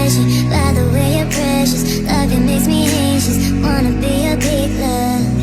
pleasure by the way you're precious. Love it makes me anxious, wanna be a big love.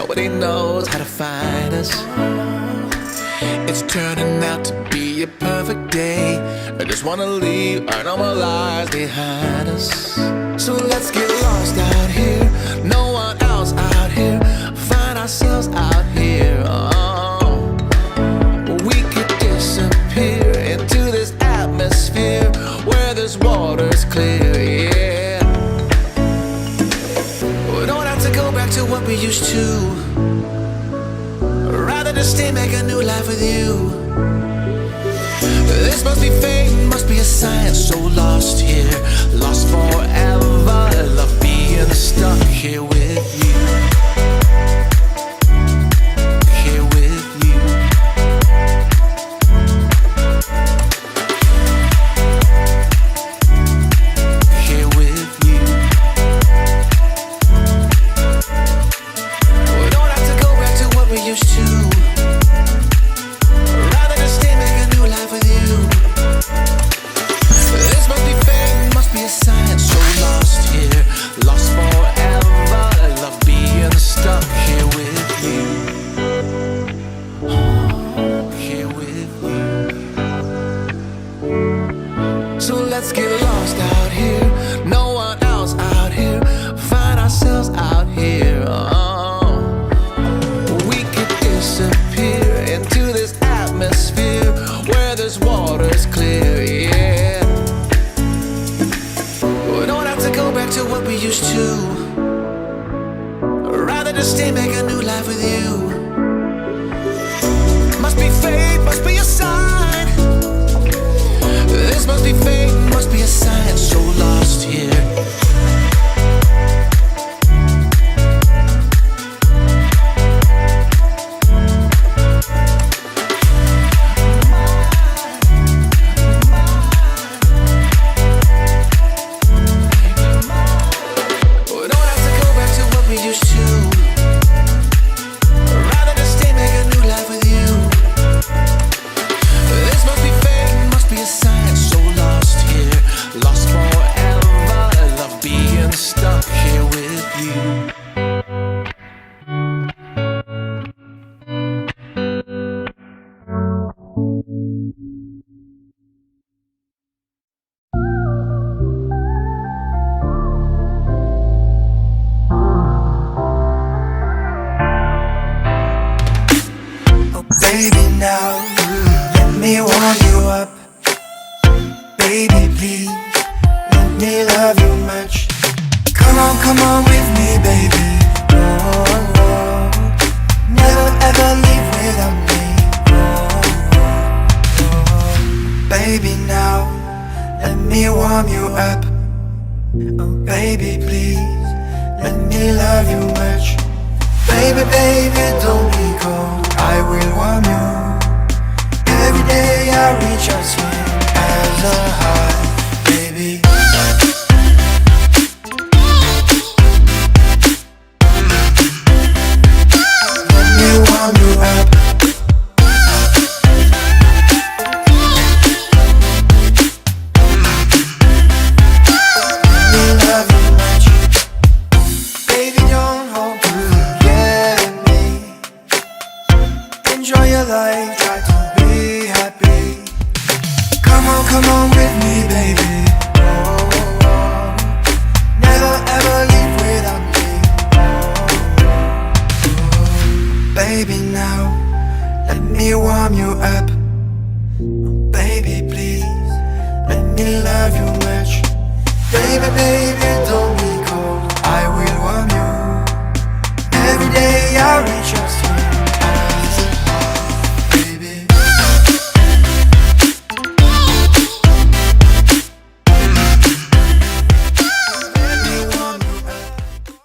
nobody knows how to find us. It's turning out to be a perfect day. I just wanna leave our normal lives behind us. So let's get lost out here, no one else out here. Find ourselves out here. We could disappear into this atmosphere where this water's clear, yeah. We don't have to go back to what we used to. Rather just stay, make a new life with you. This must be fate, must be a sign. So lost here, lost forever. Love being stuck here with you. Here with you. Here with you. We don't have to go back to what we used to. Rather just stay, make a new life with you. This must be fate, must be a sign. So lost here, lost forever. Love being stuck here with you. Here with you. So let's get lost out here, no one else out here. Find ourselves out here. We could disappear into this atmosphere where this water's clear, yeah. We don't have to go back to what we used to. Rather just stay, make a new life with you. Must be fate, must be a sign. This must be fate, must be a sign. So lost here. We don't have to go back to what we used to. Rather just stay, make a new life with you. This must be fate, must be a sign. So lost here, lost forever. Love being stuck here with you. Oh baby, now let me warm you up. Baby, please let me love you much. Come on with me, baby. Oh, oh. Never ever leave without me. Oh, oh. Baby, now let me warm you up. Oh baby, please let me love you much. Baby, baby, don't be cold, I will warm you. Every day I reach out skin as a heart, baby. Let me warm you up. Let me love you much. Baby, don't hold forget me. Enjoy your life, try to be happy. Come on with me, baby. Oh, oh, oh. Never ever leave without me. Oh, oh, oh. Baby, now let me warm you up. Oh, baby, please let me love you much. Baby, baby, don't be cold, I will warm you. Every day I reach out.